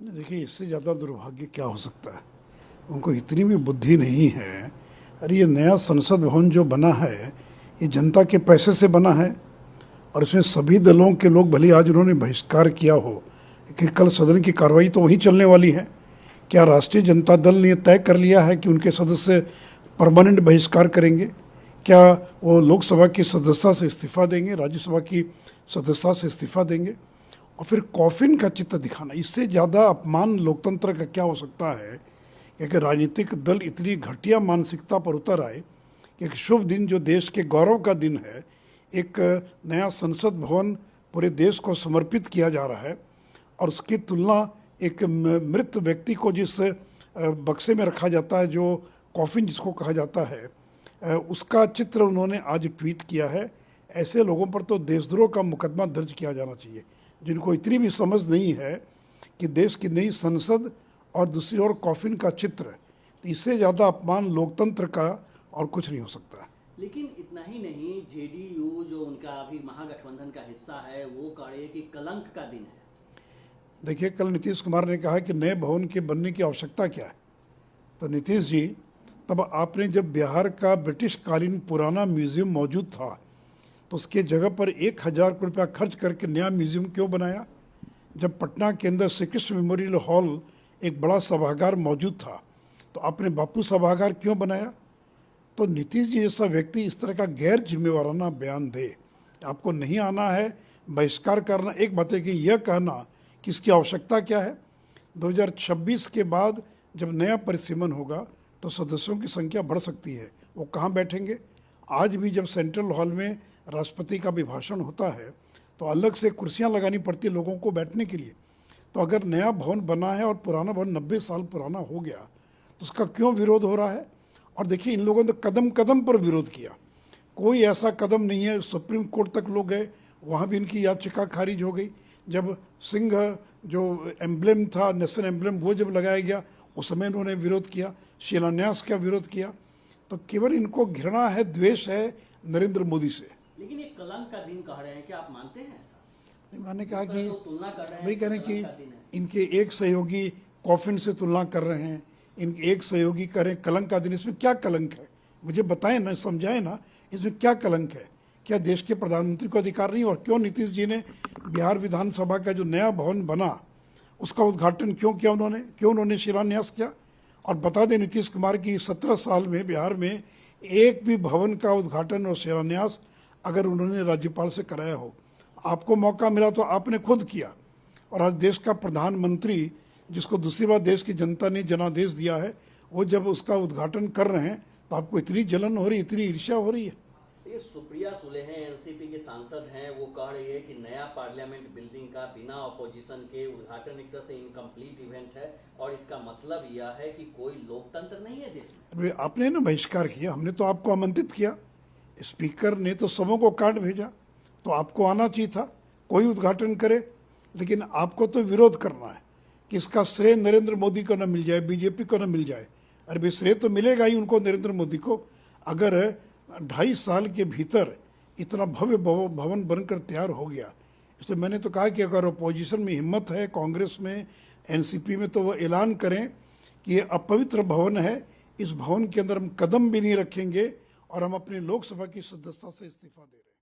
देखिए, इससे ज़्यादा दुर्भाग्य क्या हो सकता है। उनको इतनी भी बुद्धि नहीं है। अरे ये नया संसद भवन जो बना है, ये जनता के पैसे से बना है और इसमें सभी दलों के लोग, भले आज उन्होंने बहिष्कार किया हो, लेकिन कल सदन की कार्रवाई तो वहीं चलने वाली है। क्या राष्ट्रीय जनता दल ने तय कर लिया है कि उनके सदस्य परमानेंट बहिष्कार करेंगे? क्या वो लोकसभा की सदस्यता से इस्तीफा देंगे, राज्यसभा की सदस्यता से इस्तीफा देंगे? और फिर कॉफिन का चित्र दिखाना, इससे ज़्यादा अपमान लोकतंत्र का क्या हो सकता है कि अगर राजनीतिक दल इतनी घटिया मानसिकता पर उतर आए कि एक शुभ दिन जो देश के गौरव का दिन है, एक नया संसद भवन पूरे देश को समर्पित किया जा रहा है और उसकी तुलना एक मृत व्यक्ति को जिस बक्से में रखा जाता है, जो कॉफिन जिसको कहा जाता है, उसका चित्र उन्होंने आज ट्वीट किया है। ऐसे लोगों पर तो देशद्रोह का मुकदमा दर्ज किया जाना चाहिए, जिनको इतनी भी समझ नहीं है कि देश की नई संसद और दूसरी ओर कॉफिन का चित्र, तो इससे ज़्यादा अपमान लोकतंत्र का और कुछ नहीं हो सकता। लेकिन इतना ही नहीं, जेडीयू जो उनका अभी महागठबंधन का हिस्सा है वो कह रहे कि कलंक का दिन है। देखिए, कल नीतीश कुमार ने कहा कि नए भवन के बनने की आवश्यकता क्या है। तो नीतीश जी, तब आपने जब बिहार का ब्रिटिश कालीन पुराना म्यूजियम मौजूद था तो उसके जगह पर 1,000 करोड़ रुपया खर्च करके नया म्यूजियम क्यों बनाया? जब पटना के अंदर श्री कृष्ण मेमोरियल हॉल एक बड़ा सभागार मौजूद था तो आपने बापू सभागार क्यों बनाया? तो नीतीश जी जैसा व्यक्ति इस तरह का गैर जिम्मेवाराना बयान दे, आपको नहीं आना है, बहिष्कार करना एक बात है, कि यह कहना कि इसकी आवश्यकता क्या है। 2026 के बाद जब नया परिसीमन होगा तो सदस्यों की संख्या बढ़ सकती है, वो कहाँ बैठेंगे? आज भी जब सेंट्रल हॉल में राष्ट्रपति का अभिभाषण होता है तो अलग से कुर्सियाँ लगानी पड़ती है लोगों को बैठने के लिए। तो अगर नया भवन बना है और पुराना भवन 90 साल पुराना हो गया तो उसका क्यों विरोध हो रहा है? और देखिए, इन लोगों ने कदम कदम पर विरोध किया, कोई ऐसा कदम नहीं है, सुप्रीम कोर्ट तक लोग गए, वहाँ भी इनकी याचिका खारिज हो गई। जब सिंह जो एम्ब्लेम था, नेशनल एम्ब्लेम, वो जब लगाया गया उस समय इन्होंने विरोध किया, शिलान्यास का विरोध किया। तो केवल इनको घृणा है, द्वेष है नरेंद्र मोदी से। लेकिन ये कलंक का दिन कह रहे हैं, क्या आप मानते हैं ऐसा? मैंने कहा कि तुलना कर रहे हैं, वही कह रहे हैं कि इनके एक सहयोगी कॉफिन से तुलना कर रहे हैं, इनके एक सहयोगी कह रहे हैं कलंक का दिन। इसमें क्या कलंक है? मुझे बताएं ना, समझाएं ना, इसमें क्या कलंक है? क्या देश के प्रधानमंत्री को अधिकार नहीं? और क्यों नीतीश जी ने बिहार विधानसभा का जो नया भवन बना उसका उद्घाटन क्यों किया उन्होंने, क्यों उन्होंने शिलान्यास किया? और बता दें नीतीश कुमार की 17 साल में बिहार में एक भी भवन का उद्घाटन और शिलान्यास अगर उन्होंने राज्यपाल से कराया हो, आपको मौका मिला तो आपने खुद किया। और आज देश का प्रधानमंत्री, जिसको दूसरी बार देश की जनता ने जनादेश दिया है, वो जब उसका उद्घाटन कर रहे हैं तो आपको इतनी जलन हो रही, इतनी ईर्ष्या हो रही है। ये सुप्रिया सुले हैं, एनसीपी के सांसद हैं, वो कह रही है कि नया पार्लियामेंट बिल्डिंग का बिना ऑपोजिशन के उद्घाटन एक तरह से इनकम्प्लीट इवेंट है और इसका मतलब यह है कि कोई लोकतंत्र नहीं है देश में। आपने ना बहिष्कार किया, हमने तो आपको आमंत्रित किया, स्पीकर ने तो सबों को कार्ड भेजा, तो आपको आना चाहिए था, कोई उद्घाटन करे। लेकिन आपको तो विरोध करना है कि इसका श्रेय नरेंद्र मोदी को न मिल जाए, बीजेपी को न मिल जाए। अरे भाई, श्रेय तो मिलेगा ही उनको, नरेंद्र मोदी को। अगर 2.5 साल के भीतर इतना भव्य भवन बनकर तैयार हो गया, इसलिए मैंने तो कहा कि अगर अपोजिशन में हिम्मत है, कांग्रेस में, एनसीपी में, तो वो ऐलान करें कि ये अपवित्र भवन है, इस भवन के अंदर हम कदम भी नहीं रखेंगे और हम अपनी लोकसभा की सदस्यता से इस्तीफा दे रहे हैं।